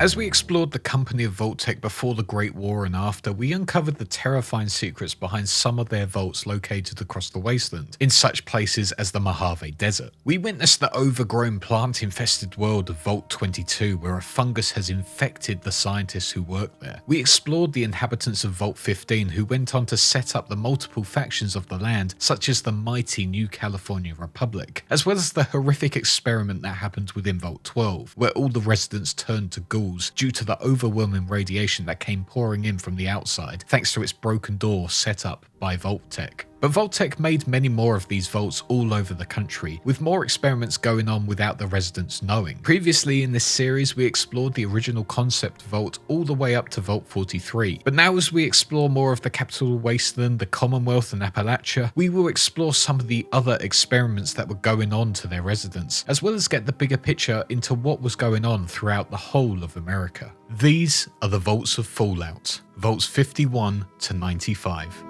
As we explored the company of Vault-Tec before the Great War and after, we uncovered the terrifying secrets behind some of their vaults located across the wasteland, in such places as the Mojave Desert. We witnessed the overgrown plant-infested world of Vault 22, where a fungus has infected the scientists who work there. We explored the inhabitants of Vault 15, who went on to set up the multiple factions of the land, such as the mighty New California Republic, as well as the horrific experiment that happened within Vault 12, where all the residents turned to ghouls due to the overwhelming radiation that came pouring in from the outside, thanks to its broken door set up by Vault-Tec. But Vault-Tec made many more of these vaults all over the country, with more experiments going on without the residents knowing. Previously in this series, we explored the original concept vault all the way up to Vault 43, but now as we explore more of the Capital Wasteland, the Commonwealth and Appalachia, we will explore some of the other experiments that were going on to their residents, as well as get the bigger picture into what was going on throughout the whole of America. These are the Vaults of Fallout, Vaults 51 to 95.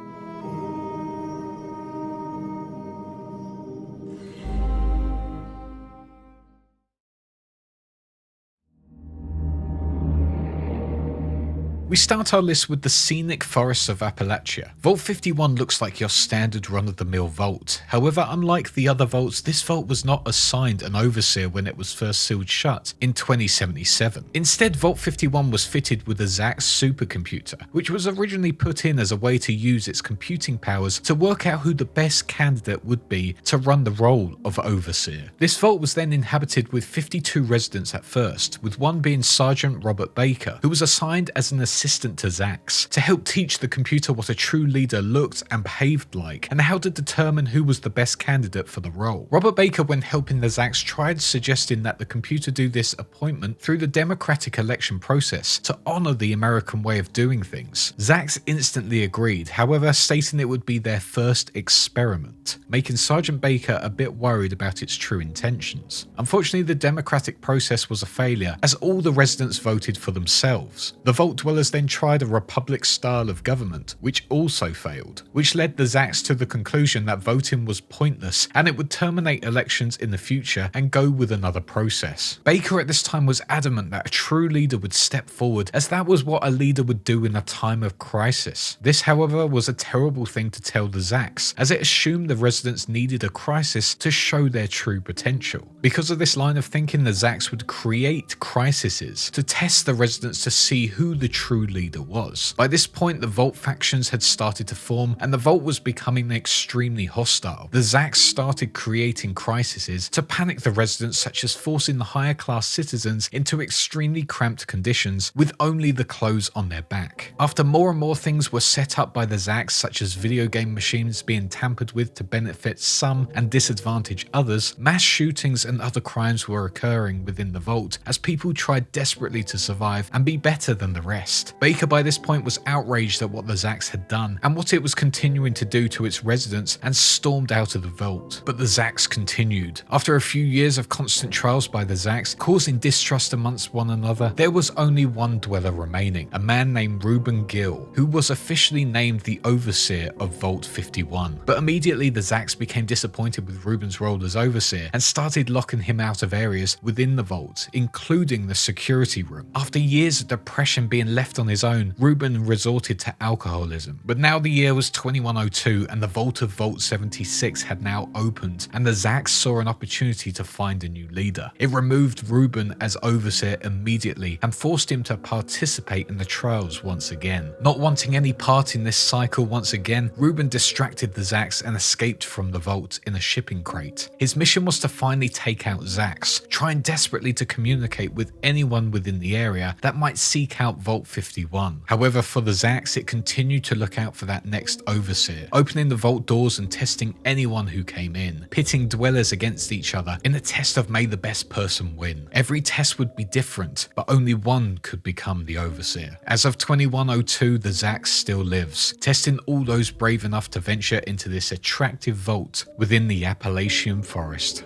We start our list with the scenic forests of Appalachia. Vault 51 looks like your standard run-of-the-mill vault. However, unlike the other vaults, this vault was not assigned an overseer when it was first sealed shut in 2077. Instead, Vault 51 was fitted with a Zax supercomputer, which was originally put in as a way to use its computing powers to work out who the best candidate would be to run the role of overseer. This vault was then inhabited with 52 residents at first, with one being Sergeant Robert Baker, who was assigned as an assistant to Zax to help teach the computer what a true leader looked and behaved like, and how to determine who was the best candidate for the role. Robert Baker, when helping the Zax, tried suggesting that the computer do this appointment through the democratic election process to honor the American way of doing things. Zax instantly agreed, however, stating it would be their first experiment, making Sergeant Baker a bit worried about its true intentions. Unfortunately, the democratic process was a failure, as all the residents voted for themselves. The Vault Dwellers then tried a republic style of government, which also failed, which led the Zax to the conclusion that voting was pointless and it would terminate elections in the future and go with another process. Baker at this time was adamant that a true leader would step forward, as that was what a leader would do in a time of crisis. This, however, was a terrible thing to tell the Zax, as it assumed the residents needed a crisis to show their true potential. Because of this line of thinking, the Zax would create crises to test the residents to see who the true leader was. By this point, the Vault factions had started to form, and the Vault was becoming extremely hostile. The Zax started creating crises to panic the residents, such as forcing the higher class citizens into extremely cramped conditions with only the clothes on their back. After more and more things were set up by the Zax, such as video game machines being tampered with to benefit some and disadvantage others, mass shootings and other crimes were occurring within the Vault as people tried desperately to survive and be better than the rest. Baker by this point was outraged at what the Zax had done and what it was continuing to do to its residents, and stormed out of the Vault. But the Zax continued. After a few years of constant trials by the Zax, causing distrust amongst one another, there was only one dweller remaining, a man named Reuben Gill, who was officially named the overseer of Vault 51. But immediately the Zax became disappointed with Reuben's role as overseer and started locking him out of areas within the Vault, including the security room. After years of depression being left on his own, Reuben resorted to alcoholism. But now the year was 2102 and the Vault of Vault 76 had now opened, and the Zax saw an opportunity to find a new leader. It removed Reuben as overseer immediately and forced him to participate in the trials once again. Not wanting any part in this cycle once again, Reuben distracted the Zax and escaped from the Vault in a shipping crate. His mission was to finally take out Zax, trying desperately to communicate with anyone within the area that might seek out Vault 51. However, for the Zax, it continued to look out for that next overseer, opening the Vault doors and testing anyone who came in, pitting dwellers against each other in a test of may the best person win. Every test would be different, but only one could become the overseer. As of 2102, the Zax still lives, testing all those brave enough to venture into this attractive vault within the Appalachian forest.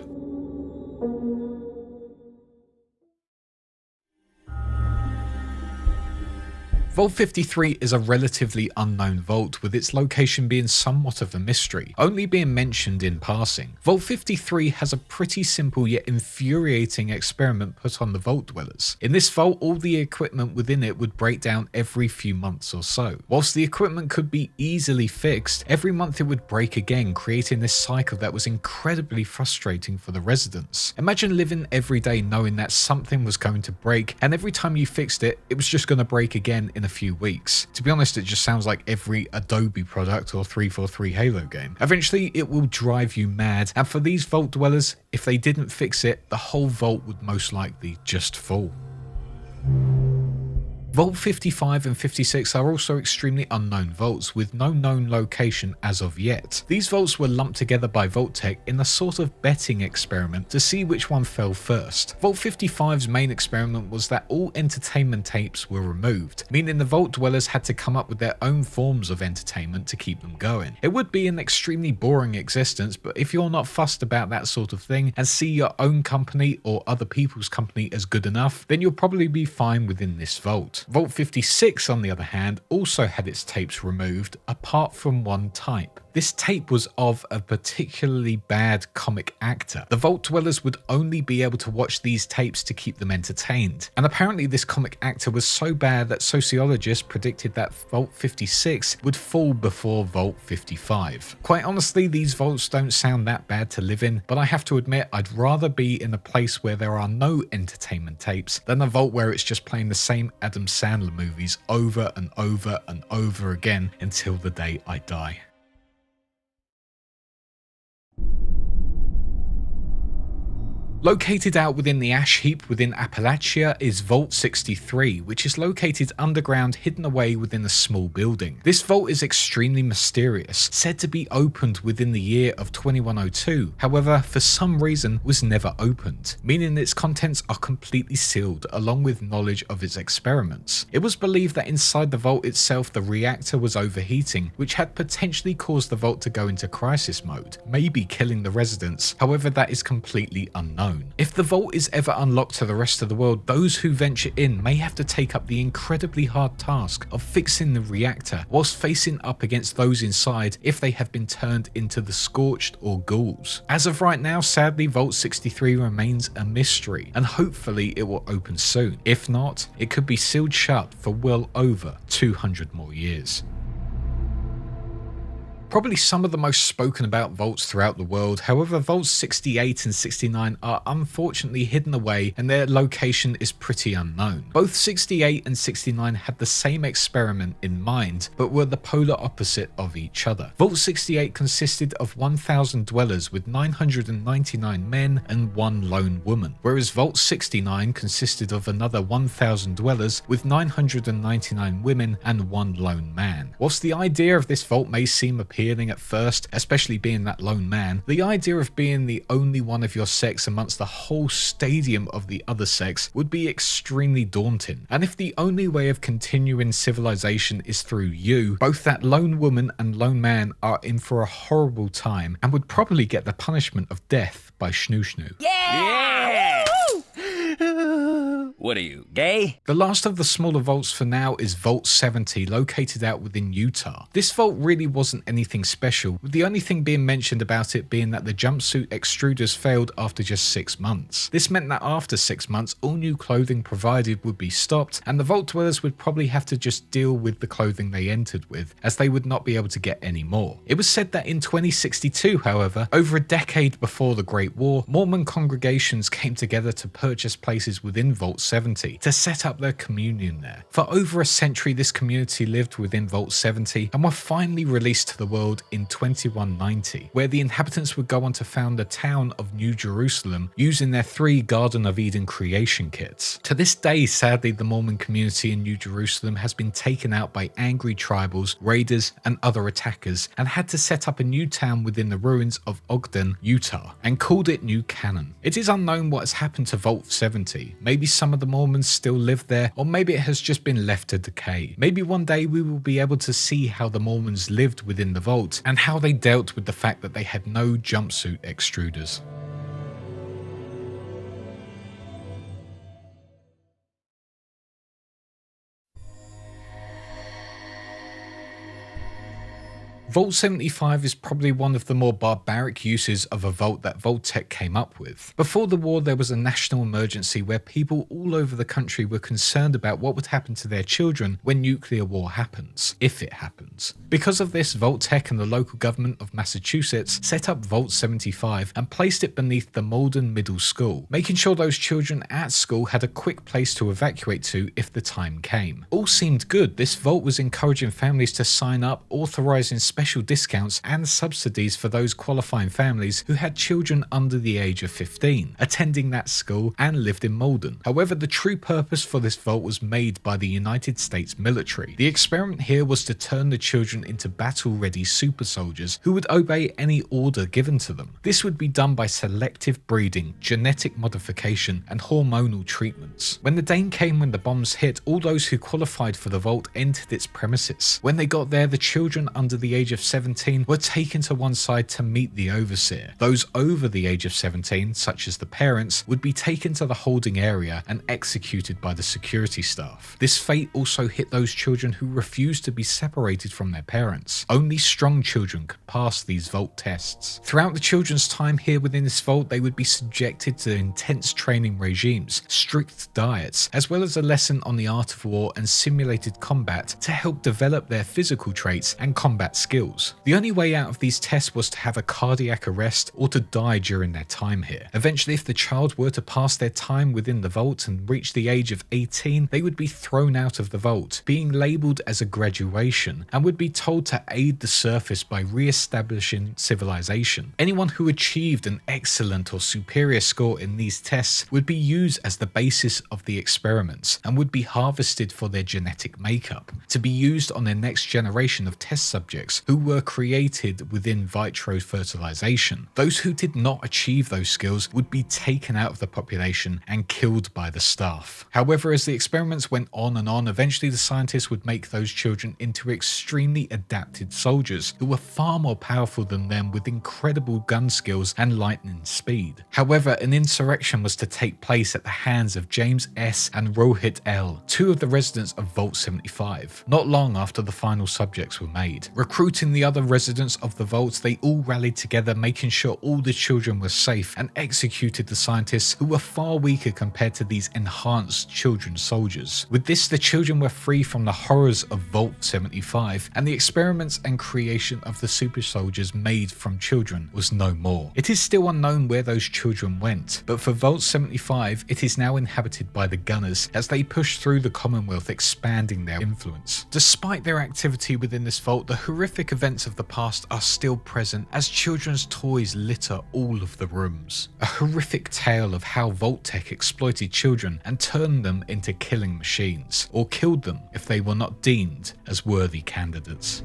Vault 53 is a relatively unknown vault, with its location being somewhat of a mystery, only being mentioned in passing. Vault 53 has a pretty simple yet infuriating experiment put on the vault dwellers. In this vault, all the equipment within it would break down every few months or so. Whilst the equipment could be easily fixed, every month it would break again, creating this cycle that was incredibly frustrating for the residents. Imagine living every day knowing that something was going to break, and every time you fixed it, it was just going to break again in a few weeks. To be honest, it just sounds like every Adobe product or 343 Halo game. Eventually, it will drive you mad, and for these vault dwellers, if they didn't fix it, the whole vault would most likely just fall. Vault 55 and 56 are also extremely unknown vaults with no known location as of yet. These vaults were lumped together by Vault-Tec in a sort of betting experiment to see which one fell first. Vault 55's main experiment was that all entertainment tapes were removed, meaning the vault dwellers had to come up with their own forms of entertainment to keep them going. It would be an extremely boring existence, but if you're not fussed about that sort of thing and see your own company or other people's company as good enough, then you'll probably be fine within this vault. Vault 56, on the other hand, also had its tapes removed, apart from one type. This tape was of a particularly bad comic actor. The vault dwellers would only be able to watch these tapes to keep them entertained, and apparently this comic actor was so bad that sociologists predicted that Vault 56 would fall before Vault 55. Quite honestly, these vaults don't sound that bad to live in, but I have to admit I'd rather be in a place where there are no entertainment tapes than a vault where it's just playing the same Adam Sandler movies over and over and over again until the day I die. Located out within the ash heap within Appalachia is Vault 63, which is located underground, hidden away within a small building. This vault is extremely mysterious, said to be opened within the year of 2102, however for some reason was never opened, meaning its contents are completely sealed along with knowledge of its experiments. It was believed that inside the vault itself the reactor was overheating, which had potentially caused the vault to go into crisis mode, maybe killing the residents, however that is completely unknown. If the vault is ever unlocked to the rest of the world, those who venture in may have to take up the incredibly hard task of fixing the reactor whilst facing up against those inside if they have been turned into the Scorched or Ghouls. As of right now, sadly, Vault 63 remains a mystery, and hopefully it will open soon. If not, it could be sealed shut for well over 200 more years. Probably some of the most spoken about vaults throughout the world, however vaults 68 and 69 are unfortunately hidden away and their location is pretty unknown. Both 68 and 69 had the same experiment in mind, but were the polar opposite of each other. Vault 68 consisted of 1,000 dwellers with 999 men and one lone woman, whereas Vault 69 consisted of another 1,000 dwellers with 999 women and one lone man. Whilst the idea of this vault may seem appealing at first, especially being that lone man, the idea of being the only one of your sex amongst the whole stadium of the other sex would be extremely daunting. And if the only way of continuing civilization is through you, both that lone woman and lone man are in for a horrible time and would probably get the punishment of death by Schnoo Schnoo. Yeah! What are you, gay? The last of the smaller vaults for now is Vault 70, located out within Utah. This vault really wasn't anything special, with the only thing being mentioned about it being that the jumpsuit extruders failed after just 6 months. This meant that after 6 months, all new clothing provided would be stopped, and the vault dwellers would probably have to just deal with the clothing they entered with, as they would not be able to get any more. It was said that in 2062, however, over a decade before the Great War, Mormon congregations came together to purchase places within Vault 70 to set up their communion there. For over a century, this community lived within Vault 70 and were finally released to the world in 2190, where the inhabitants would go on to found the town of New Jerusalem using their 3 Garden of Eden creation kits. To this day, sadly, the Mormon community in New Jerusalem has been taken out by angry tribals, raiders, and other attackers, and had to set up a new town within the ruins of Ogden, Utah, and called it New Canaan. It is unknown what has happened to Vault 70. Maybe some of the Mormons still live there, or maybe it has just been left to decay. Maybe one day we will be able to see how the Mormons lived within the vault and how they dealt with the fact that they had no jumpsuit extruders. Vault 75 is probably one of the more barbaric uses of a vault that Vault-Tec came up with. Before the war, there was a national emergency where people all over the country were concerned about what would happen to their children when nuclear war happens, if it happens. Because of this, Vault-Tec and the local government of Massachusetts set up Vault 75 and placed it beneath the Malden Middle School, making sure those children at school had a quick place to evacuate to if the time came. All seemed good. This vault was encouraging families to sign up, authorizing special discounts and subsidies for those qualifying families who had children under the age of 15, attending that school and lived in Malden. However, the true purpose for this vault was made by the United States military. The experiment here was to turn the children into battle-ready super soldiers who would obey any order given to them. This would be done by selective breeding, genetic modification, and hormonal treatments. When the day came when the bombs hit, all those who qualified for the vault entered its premises. When they got there, the children under the age of 17 were taken to one side to meet the overseer. Those over the age of 17, such as the parents, would be taken to the holding area and executed by the security staff. This fate also hit those children who refused to be separated from their parents. Only strong children could pass these vault tests. Throughout the children's time here within this vault, they would be subjected to intense training regimes, strict diets, as well as a lesson on the art of war and simulated combat to help develop their physical traits and combat skills. The only way out of these tests was to have a cardiac arrest or to die during their time here. Eventually, if the child were to pass their time within the vault and reach the age of 18, they would be thrown out of the vault, being labelled as a graduation, and would be told to aid the surface by re-establishing civilization. Anyone who achieved an excellent or superior score in these tests would be used as the basis of the experiments and would be harvested for their genetic makeup, to be used on their next generation of test subjects who were created within vitro fertilization. Those who did not achieve those skills would be taken out of the population and killed by the staff. However, as the experiments went on and on, eventually the scientists would make those children into extremely adapted soldiers who were far more powerful than them with incredible gun skills and lightning speed. However, an insurrection was to take place at the hands of James S. and Rohit L., two of the residents of Vault 75, not long after the final subjects were made. Recruiting the other residents of the vaults, they all rallied together, making sure all the children were safe, and executed the scientists who were far weaker compared to these enhanced children soldiers. With this, the children were free from the horrors of Vault 75, and the experiments and creation of the super soldiers made from children was no more. It is still unknown where those children went, but for Vault 75, it is now inhabited by the Gunners as they push through the Commonwealth, expanding their influence. Despite their activity within this vault, the horrific events of the past are still present as children's toys litter all of the rooms. A horrific tale of how Vault-Tec exploited children and turned them into killing machines, or killed them if they were not deemed as worthy candidates.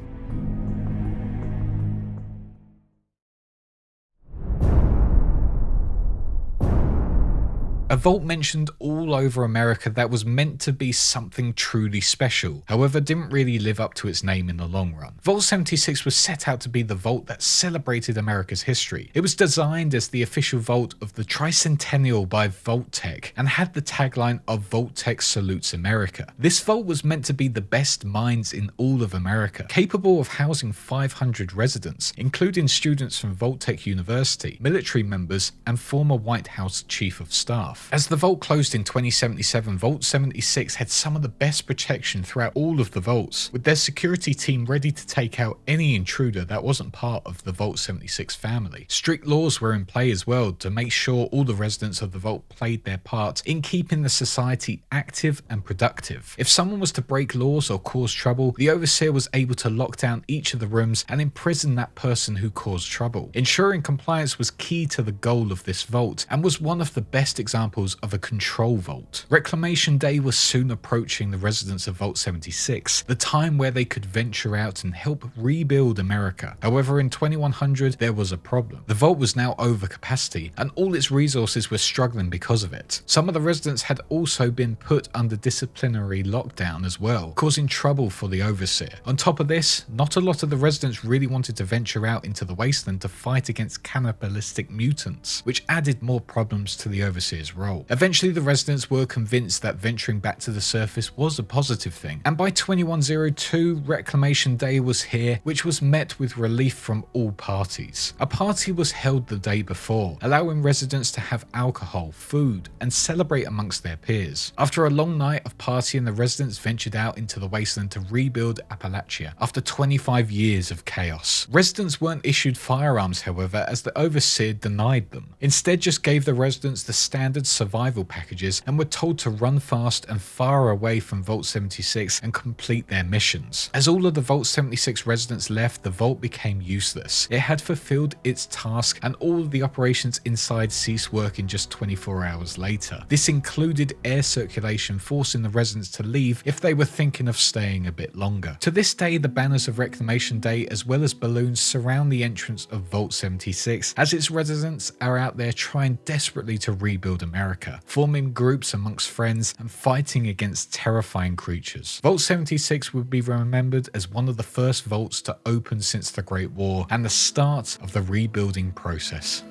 A vault mentioned all over America that was meant to be something truly special, however didn't really live up to its name in the long run. Vault 76 was set out to be the vault that celebrated America's history. It was designed as the official vault of the Tricentennial by Vault-Tec and had the tagline of Vault-Tec Salutes America. This vault was meant to be the best minds in all of America, capable of housing 500 residents, including students from Vault-Tec University, military members, and former White House Chief of Staff. As the vault closed in 2077, Vault 76 had some of the best protection throughout all of the vaults, with their security team ready to take out any intruder that wasn't part of the Vault 76 family. Strict laws were in play as well to make sure all the residents of the vault played their part in keeping the society active and productive. If someone was to break laws or cause trouble, the overseer was able to lock down each of the rooms and imprison that person who caused trouble. Ensuring compliance was key to the goal of this vault and was one of the best examples of a control vault. Reclamation Day was soon approaching the residents of Vault 76, the time where they could venture out and help rebuild America. However, in 2100 there was a problem. The vault was now over capacity and all its resources were struggling because of it. Some of the residents had also been put under disciplinary lockdown as well, causing trouble for the overseer. On top of this, not a lot of the residents really wanted to venture out into the wasteland to fight against cannibalistic mutants, which added more problems to the overseer's role. role. Eventually the residents were convinced that venturing back to the surface was a positive thing, and by 2102 Reclamation Day was here, which was met with relief from all parties. A party was held the day before, allowing residents to have alcohol, food, and celebrate amongst their peers. After a long night of partying, the residents ventured out into the wasteland to rebuild Appalachia after 25 years of chaos. Residents weren't issued firearms, however, as the overseer denied them. Instead, just gave the residents the standard survival packages and were told to run fast and far away from Vault 76 and complete their missions. As all of the Vault 76 residents left, the vault became useless. It had fulfilled its task and all of the operations inside ceased working just 24 hours later. This included air circulation, forcing the residents to leave if they were thinking of staying a bit longer. To this day, the banners of Reclamation Day as well as balloons surround the entrance of Vault 76 as its residents are out there trying desperately to rebuild America, forming groups amongst friends and fighting against terrifying creatures. Vault 76 would be remembered as one of the first vaults to open since the Great War and the start of the rebuilding process.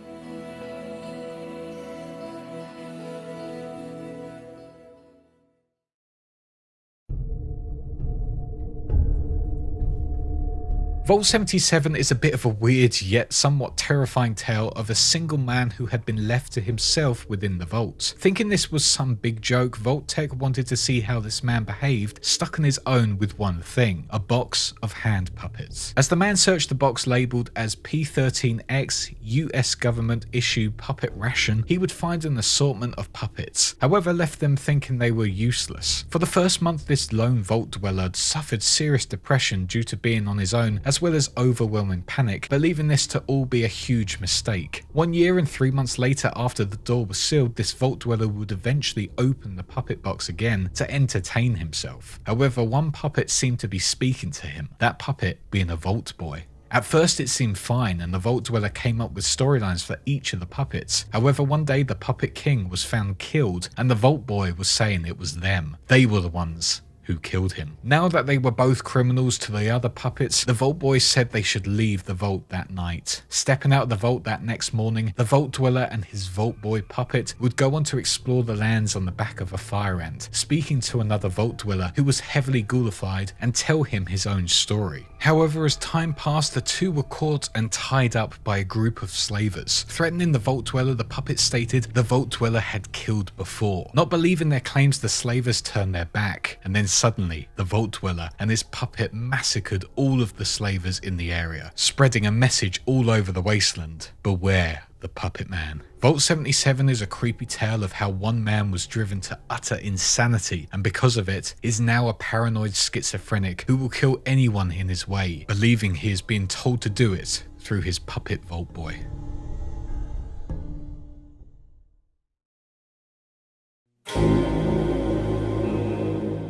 Vault 77 is a bit of a weird yet somewhat terrifying tale of a single man who had been left to himself within the vault. Thinking this was some big joke, Vault Tech wanted to see how this man behaved, stuck on his own with one thing: a box of hand puppets. As the man searched the box labelled as P13X US government issue puppet ration, he would find an assortment of puppets, however left them thinking they were useless. For the first month, this lone vault dweller suffered serious depression due to being on his own, as well as overwhelming panic, believing this to all be a huge mistake. 1 year and 3 months later, after the door was sealed, this vault dweller would eventually open the puppet box again to entertain himself. However, one puppet seemed to be speaking to him, that puppet being a vault boy. At first it seemed fine and the vault dweller came up with storylines for each of the puppets. However, one day the puppet king was found killed and the vault boy was saying it was them. They were the ones who killed him. Now that they were both criminals to the other puppets, the vault boy said they should leave the vault that night. Stepping out of the vault that next morning, the vault dweller and his vault boy puppet would go on to explore the lands on the back of a fire ant, speaking to another vault dweller who was heavily ghoulified and tell him his own story. However, as time passed, the two were caught and tied up by a group of slavers. Threatening the vault dweller, the puppet stated the vault dweller had killed before. Not believing their claims, the slavers turned their back, and then suddenly the vault dweller and his puppet massacred all of the slavers in the area, spreading a message all over the wasteland: beware the puppet man. Vault 77 is a creepy tale of how one man was driven to utter insanity and because of it is now a paranoid schizophrenic who will kill anyone in his way, believing he is being told to do it through his puppet vault boy.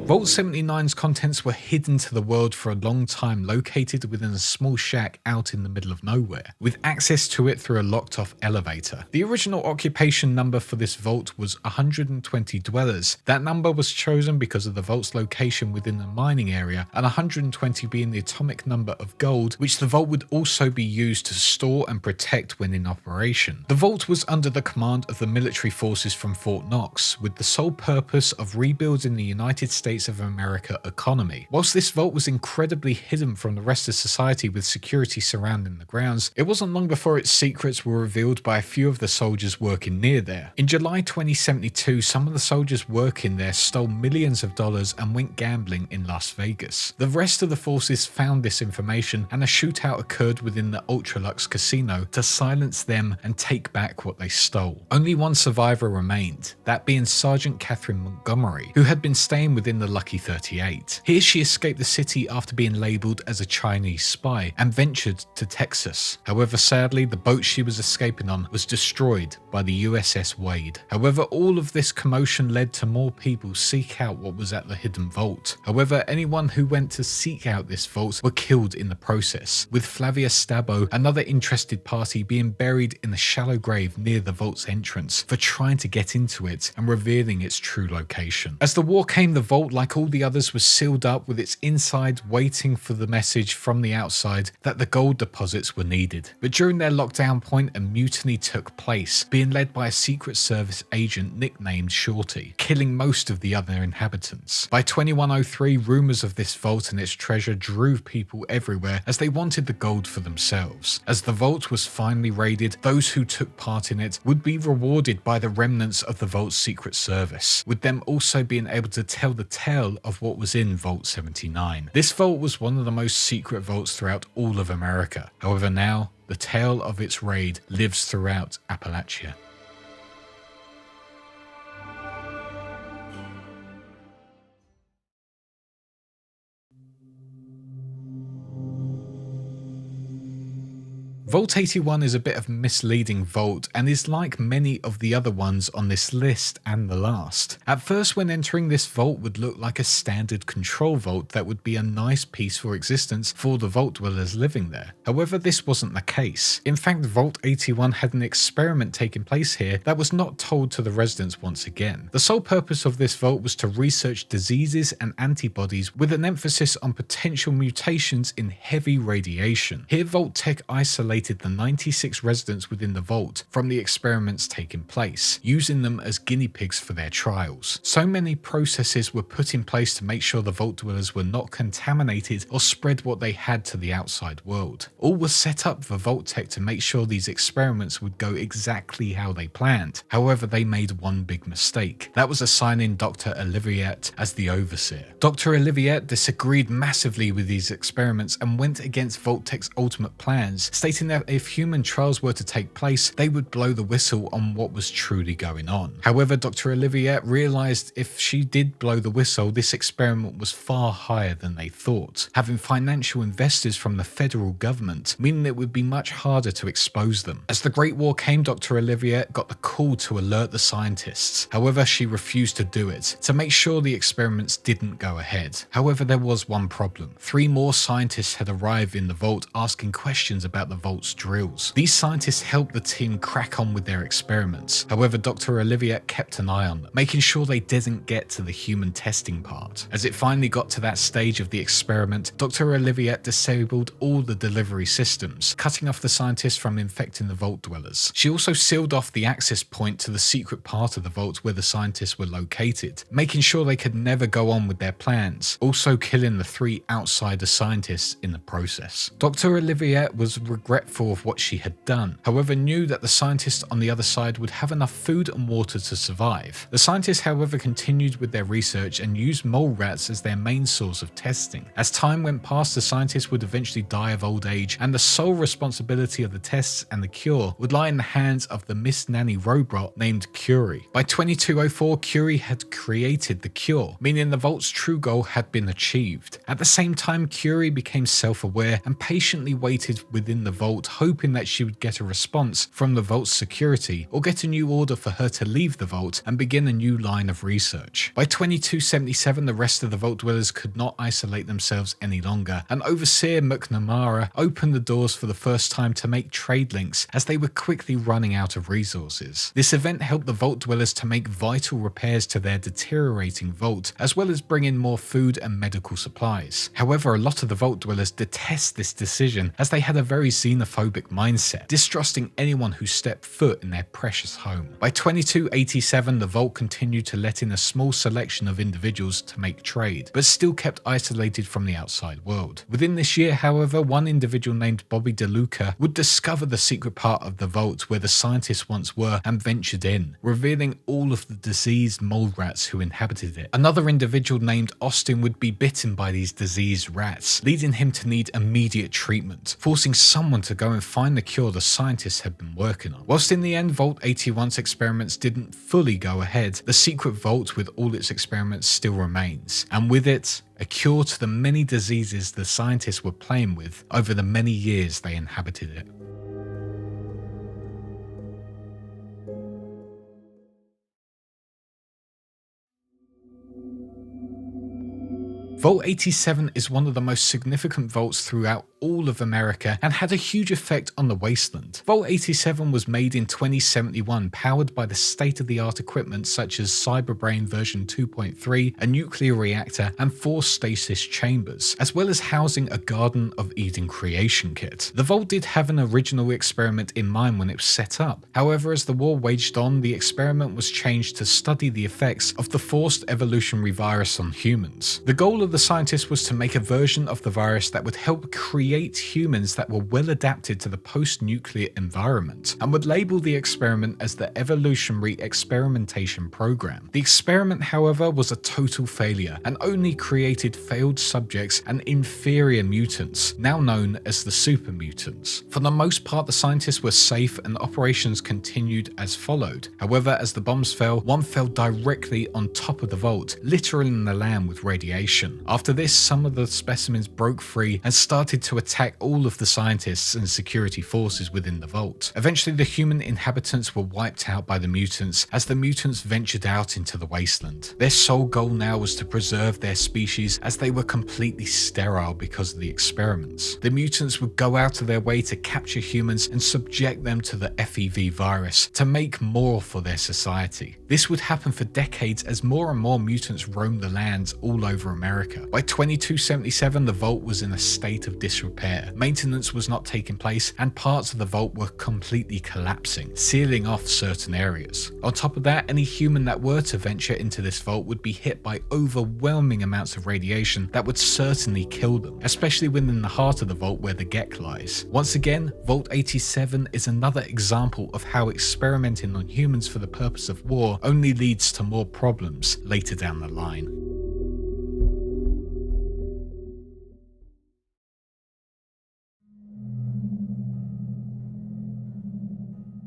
Vault 79's contents were hidden to the world for a long time, located within a small shack out in the middle of nowhere, with access to it through a locked off elevator. The original occupation number for this vault was 120 dwellers. That number was chosen because of the vault's location within a mining area, and 120 being the atomic number of gold, which the vault would also be used to store and protect when in operation. The vault was under the command of the military forces from Fort Knox, with the sole purpose of rebuilding the United States of America economy. Whilst this vault was incredibly hidden from the rest of society with security surrounding the grounds, it wasn't long before its secrets were revealed by a few of the soldiers working near there. In July 2072, some of the soldiers working there stole millions of dollars and went gambling in Las Vegas. The rest of the forces found this information and a shootout occurred within the Ultralux casino to silence them and take back what they stole. Only one survivor remained, that being Sergeant Catherine Montgomery, who had been staying within the Lucky 38. Here she escaped the city after being labelled as a Chinese spy and ventured to Texas. However, sadly, the boat she was escaping on was destroyed by the USS Wade. However, all of this commotion led to more people seek out what was at the hidden vault. However, anyone who went to seek out this vault were killed in the process, with Flavia Stabbo, another interested party, being buried in a shallow grave near the vault's entrance for trying to get into it and revealing its true location. As the war came, the vault vault, like all the others, was sealed up with its inside waiting for the message from the outside that the gold deposits were needed. But during their lockdown point, a mutiny took place, being led by a Secret Service agent nicknamed Shorty, killing most of the other inhabitants. By 2103, rumours of this vault and its treasure drew people everywhere as they wanted the gold for themselves. As the vault was finally raided, those who took part in it would be rewarded by the remnants of the vault's Secret Service, with them also being able to tell the tale of what was in Vault 79. This vault was one of the most secret vaults throughout all of America. However, now the tale of its raid lives throughout Appalachia. Vault 81 is a bit of a misleading vault and is like many of the other ones on this list and the last. At first, when entering this vault would look like a standard control vault that would be a nice peaceful existence for the vault dwellers living there. However, this wasn't the case. In fact, Vault 81 had an experiment taking place here that was not told to the residents once again. The sole purpose of this vault was to research diseases and antibodies with an emphasis on potential mutations in heavy radiation. Here, Vault Tech isolated the 96 residents within the vault from the experiments taking place, using them as guinea pigs for their trials. So many processes were put in place to make sure the vault dwellers were not contaminated or spread what they had to the outside world. All was set up for Vault Tech to make sure these experiments would go exactly how they planned. However, they made one big mistake. That was assigning Dr. Oliviet as the overseer. Dr. Oliviet disagreed massively with these experiments and went against Vault Tech's ultimate plans, stating that if human trials were to take place, they would blow the whistle on what was truly going on. However, Dr. Oliviet realized if she did blow the whistle, this experiment was far higher than they thought, having financial investors from the federal government, meaning it would be much harder to expose them. As the Great War came, Dr. Oliviet got the call to alert the scientists. However, she refused to do it, to make sure the experiments didn't go ahead. However, there was one problem. 3 more scientists had arrived in the vault asking questions about the vault's drills. These scientists helped the team crack on with their experiments. However, Dr. Oliviet kept an eye on them, making sure they didn't get to the human testing part. As it finally got to that stage of the experiment, Dr. Oliviet disabled all the delivery systems, cutting off the scientists from infecting the vault dwellers. She also sealed off the access point to the secret part of the vault where the scientists were located, making sure they could never go on with their plans, also killing the 3 outsider scientists in the process. Dr. Oliviet was regretful of what she had done, however knew that the scientists on the other side would have enough food and water to survive. The scientists, however, continued with their research and used mole rats as their main source of testing. As time went past, the scientists would eventually die of old age, and the sole responsibility of the tests and the cure would lie in the hands of the Miss Nanny robot named Curie. By 2204, Curie had created the cure, meaning the vault's true goal had been achieved. At the same time, Curie became self-aware and patiently waited within the vault, hoping that she would get a response from the vault's security or get a new order for her to leave the vault and begin a new line of research. By 2277, the rest of the vault dwellers could not isolate themselves any longer, and Overseer McNamara opened the doors for the first time to make trade links as they were quickly running out of resources. This event helped the vault dwellers to make vital repairs to their deteriorating vault, as well as bring in more food and medical supplies. However, a lot of the vault dwellers detest this decision as they had a very xenophobic mindset, distrusting anyone who stepped foot in their precious home. By 2287, the vault continued to let in a small selection of individuals to make trade, but still kept isolated from the outside world. Within this year, however, one individual named Bobby DeLuca would discover the secret part of the vault where the scientists once were and ventured in, revealing all of the diseased mole rats who inhabited it. Another individual named Austin would be bitten by these diseased rats, leading him to need immediate treatment, forcing someone to go and find the cure the scientists had been working on. Whilst in the end, Vault 81's experiments didn't fully go ahead, the secret vault with all its experiments still remains, and with it, a cure to the many diseases the scientists were playing with over the many years they inhabited it. Vault 87 is one of the most significant vaults throughout all of America and had a huge effect on the Wasteland. Vault 87 was made in 2071, powered by the state-of-the-art equipment such as Cyberbrain version 2.3, a nuclear reactor, and 4 stasis chambers, as well as housing a Garden of Eden creation kit. The vault did have an original experiment in mind when it was set up. However, as the war waged on, the experiment was changed to study the effects of the forced evolutionary virus on humans. The goal of the scientists was to make a version of the virus that would help create humans that were well adapted to the post-nuclear environment, and would label the experiment as the Evolutionary Experimentation Program. The experiment, however, was a total failure and only created failed subjects and inferior mutants, now known as the super mutants. For the most part, the scientists were safe and operations continued as followed. However, as the bombs fell, one fell directly on top of the vault, littering the land with radiation. After this, some of the specimens broke free and started to attack all of the scientists and security forces within the vault. Eventually, the human inhabitants were wiped out by the mutants as the mutants ventured out into the wasteland. Their sole goal now was to preserve their species, as they were completely sterile because of the experiments. The mutants would go out of their way to capture humans and subject them to the FEV virus to make more for their society. This would happen for decades as more and more mutants roamed the lands all over America. By 2277, the vault was in a state of disrepair. Maintenance was not taking place, and parts of the vault were completely collapsing, sealing off certain areas. On top of that, any human that were to venture into this vault would be hit by overwhelming amounts of radiation that would certainly kill them, especially within the heart of the vault where the Gek lies. Once again, Vault 87 is another example of how experimenting on humans for the purpose of war only leads to more problems later down the line.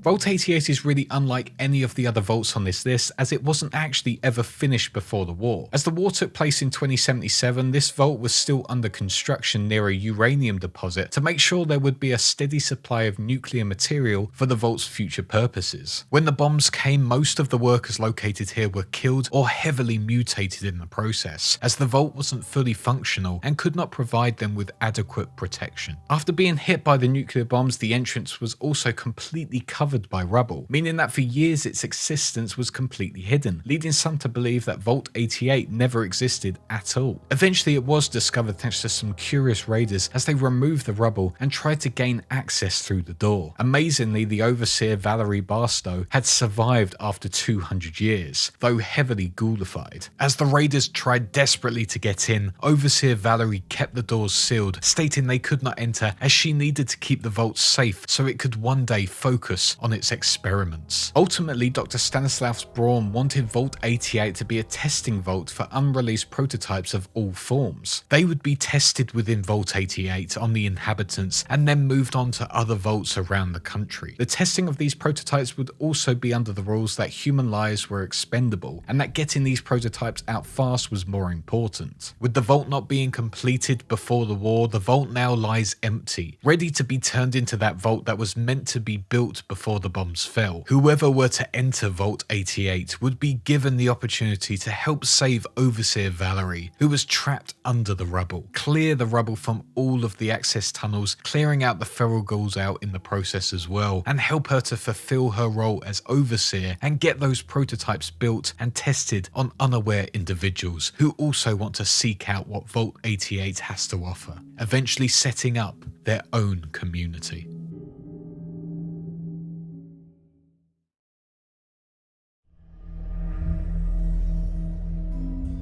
Vault 88 is really unlike any of the other vaults on this list, as it wasn't actually ever finished before the war. As the war took place in 2077, this vault was still under construction near a uranium deposit to make sure there would be a steady supply of nuclear material for the vault's future purposes. When the bombs came, most of the workers located here were killed or heavily mutated in the process, as the vault wasn't fully functional and could not provide them with adequate protection. After being hit by the nuclear bombs, the entrance was also completely covered by rubble, meaning that for years its existence was completely hidden, leading some to believe that Vault 88 never existed at all. Eventually, it was discovered thanks to some curious raiders as they removed the rubble and tried to gain access through the door. Amazingly, the overseer Valerie Barstow had survived after 200 years, though heavily ghoulified. As the raiders tried desperately to get in, Overseer Valerie kept the doors sealed, stating they could not enter as she needed to keep the vault safe so it could one day focus on its experiments. Ultimately, Dr. Stanislaus Braun wanted Vault 88 to be a testing vault for unreleased prototypes of all forms. They would be tested within Vault 88 on the inhabitants and then moved on to other vaults around the country. The testing of these prototypes would also be under the rules that human lives were expendable and that getting these prototypes out fast was more important. With the vault not being completed before the war, the vault now lies empty, ready to be turned into that vault that was meant to be built before the bombs fell. Whoever were to enter Vault 88 would be given the opportunity to help save Overseer Valerie, who was trapped under the rubble, clear the rubble from all of the access tunnels, clearing out the feral ghouls out in the process as well, and help her to fulfill her role as Overseer and get those prototypes built and tested on unaware individuals who also want to seek out what Vault 88 has to offer, eventually setting up their own community.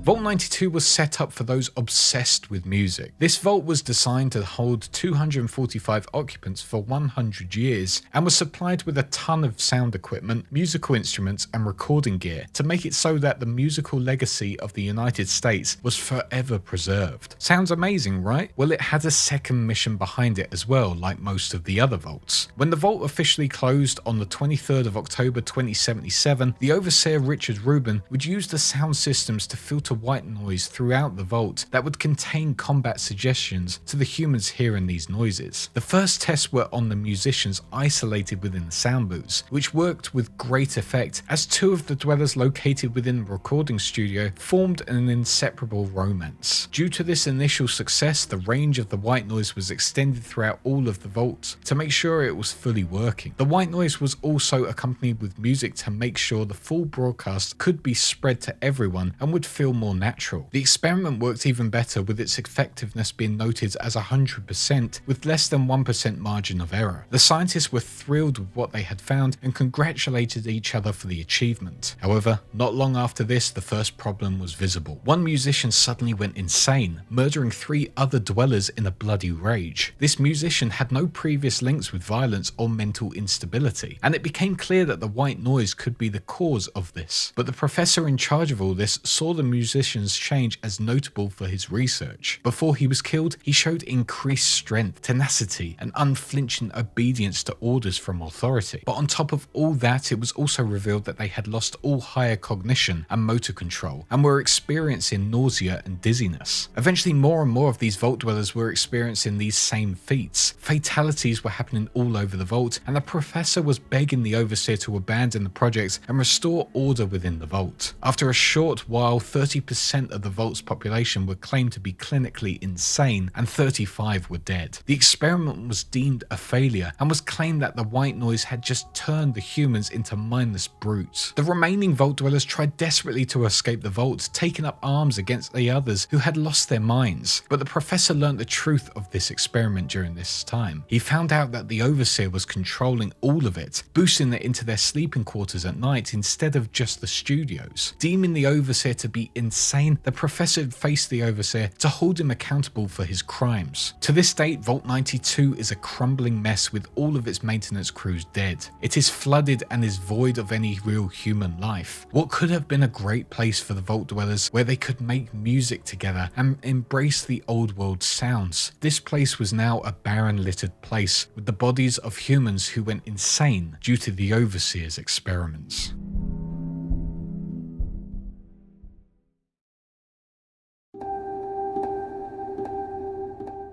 Vault 92 was set up for those obsessed with music. This vault was designed to hold 245 occupants for 100 years and was supplied with a ton of sound equipment, musical instruments and recording gear to make it so that the musical legacy of the United States was forever preserved. Sounds amazing, right? Well, it had a second mission behind it as well, like most of the other vaults. When the vault officially closed on the 23rd of October 2077, the overseer Richard Rubin would use the sound systems to filter to white noise throughout the vault that would contain combat suggestions to the humans hearing these noises. The first tests were on the musicians isolated within the sound booths, which worked with great effect as two of the dwellers located within the recording studio formed an inseparable romance. Due to this initial success, the range of the white noise was extended throughout all of the vaults to make sure it was fully working. The white noise was also accompanied with music to make sure the full broadcast could be spread to everyone and would feel more natural. The experiment worked even better, with its effectiveness being noted as 100% with less than 1% margin of error. The scientists were thrilled with what they had found and congratulated each other for the achievement. However, not long after this, the first problem was visible. One musician suddenly went insane, murdering 3 other dwellers in a bloody rage. This musician had no previous links with violence or mental instability, and it became clear that the white noise could be the cause of this. But the professor in charge of all this saw the musician's change as notable for his research. Before he was killed, he showed increased strength, tenacity, and unflinching obedience to orders from authority. But on top of all that, it was also revealed that they had lost all higher cognition and motor control, and were experiencing nausea and dizziness. Eventually, more and more of these vault dwellers were experiencing these same feats. Fatalities were happening all over the vault, and the professor was begging the overseer to abandon the project and restore order within the vault. After a short while, 30% of the vault's population were claimed to be clinically insane, and 35 were dead. The experiment was deemed a failure, and was claimed that the white noise had just turned the humans into mindless brutes. The remaining vault dwellers tried desperately to escape the vault, taking up arms against the others who had lost their minds. But the professor learned the truth of this experiment during this time. He found out that the overseer was controlling all of it, boosting it into their sleeping quarters at night instead of just the studios. Deeming the overseer to be insane, the professor faced the overseer to hold him accountable for his crimes. To this date, Vault 92 is a crumbling mess with all of its maintenance crews dead. It is flooded and is void of any real human life. What could have been a great place for the vault dwellers where they could make music together and embrace the old world sounds. This place was now a barren, littered place with the bodies of humans who went insane due to the overseer's experiments.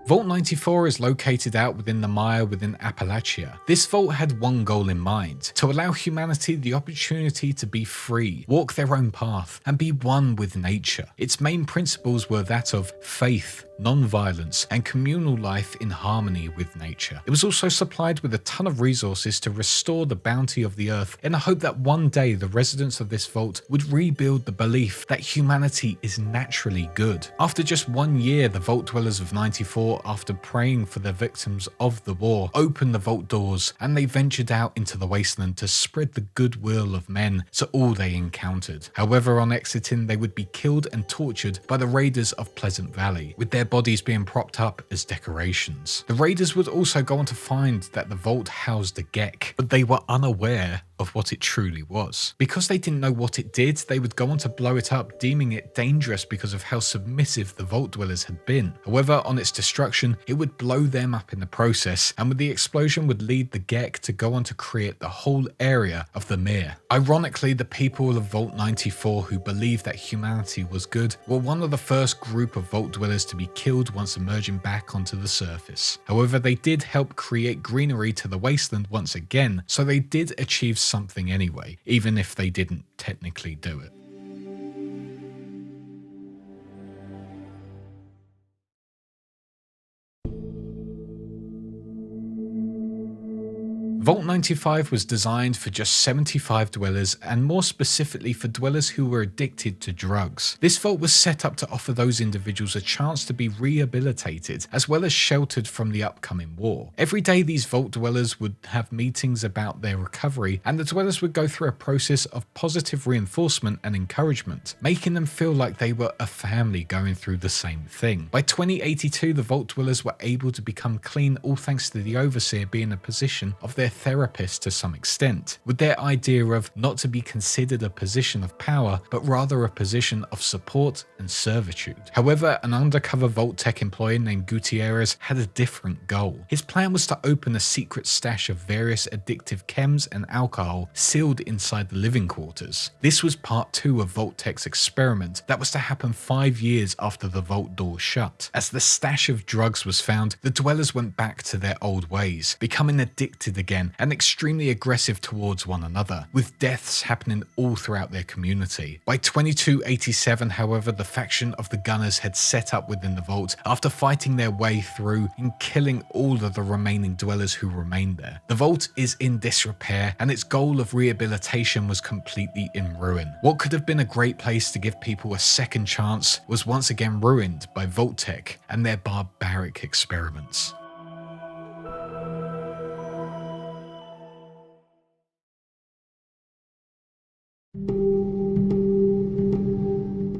Vault 94 is located out within the mire within Appalachia. This vault had one goal in mind: to allow humanity the opportunity to be free, walk their own path, and be one with nature. Its main principles were that of faith, non-violence, and communal life in harmony with nature. It was also supplied with a ton of resources to restore the bounty of the earth in the hope that one day the residents of this vault would rebuild the belief that humanity is naturally good. After just 1 year, the vault dwellers of 94, after praying for the victims of the war, opened the vault doors and they ventured out into the wasteland to spread the goodwill of men to all they encountered. However, on exiting, they would be killed and tortured by the raiders of Pleasant Valley, with their bodies being propped up as decorations. The raiders would also go on to find that the vault housed a Gek, but they were unaware of what it truly was. Because they didn't know what it did, they would go on to blow it up, deeming it dangerous because of how submissive the vault dwellers had been. However, on its destruction, it would blow them up in the process, and with the explosion would lead the Gek to go on to create the whole area of the Mere. Ironically, the people of Vault 94 who believed that humanity was good were one of the first group of vault dwellers to be killed once emerging back onto the surface. However, they did help create greenery to the wasteland once again, so they did achieve something anyway, even if they didn't technically do it. Vault 95 was designed for just 75 dwellers, and more specifically for dwellers who were addicted to drugs. This vault was set up to offer those individuals a chance to be rehabilitated, as well as sheltered from the upcoming war. Every day these vault dwellers would have meetings about their recovery, and the dwellers would go through a process of positive reinforcement and encouragement, making them feel like they were a family going through the same thing. By 2082, the vault dwellers were able to become clean, all thanks to the overseer being in a position of their therapist to some extent, with their idea of not to be considered a position of power, but rather a position of support and servitude. However, an undercover Vault Tech employee named Gutierrez had a different goal. His plan was to open a secret stash of various addictive chems and alcohol sealed inside the living quarters. This was part 2 of Vault Tech's experiment that was to happen 5 years after the vault door shut. As the stash of drugs was found, the dwellers went back to their old ways, becoming addicted again and extremely aggressive towards one another, with deaths happening all throughout their community. By 2287, however, the faction of the Gunners had set up within the vault after fighting their way through and killing all of the remaining dwellers who remained there. The vault is in disrepair and its goal of rehabilitation was completely in ruin. What could have been a great place to give people a second chance was once again ruined by Vault Tech and their barbaric experiments.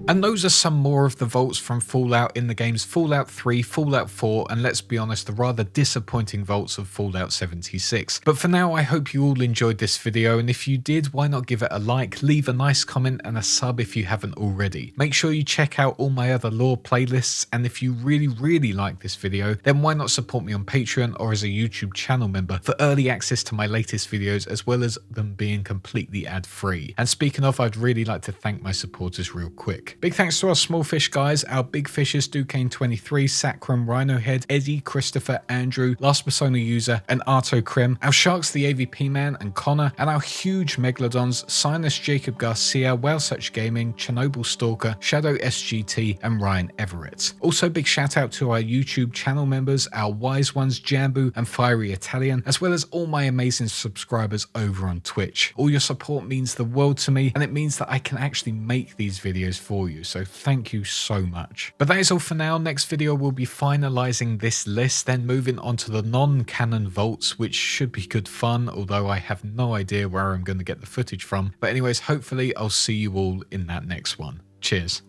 And those are some more of the vaults from Fallout in the games Fallout 3, Fallout 4, and let's be honest, the rather disappointing vaults of Fallout 76. But for now, I hope you all enjoyed this video, and if you did, why not give it a like, leave a nice comment and a sub if you haven't already. Make sure you check out all my other lore playlists, and if you really like this video, then why not support me on Patreon or as a YouTube channel member for early access to my latest videos, as well as them being completely ad-free. And speaking of, I'd really like to thank my supporters real quick. Big thanks to our small fish guys, our big fishes Duquesne23, Sacrum, Rhinohead, Eddie, Christopher, Andrew, Last Persona User, and Arto Krim, our sharks the AVP Man and Connor, and our huge megalodons Sinus, Jacob Garcia, Whalesuch Gaming, Chernobyl Stalker, Shadow SGT, and Ryan Everett. Also big shout out to our YouTube channel members, our wise ones Jambu and Fiery Italian, as well as all my amazing subscribers over on Twitch. All your support means the world to me, and it means that I can actually make these videos for you, so thank you so much. But that is all for now. Next video will be finalizing this list, then moving on to the non-canon vaults, which should be good fun, although I have no idea where I'm going to get the footage from. But anyways, hopefully I'll see you all in that next one. Cheers.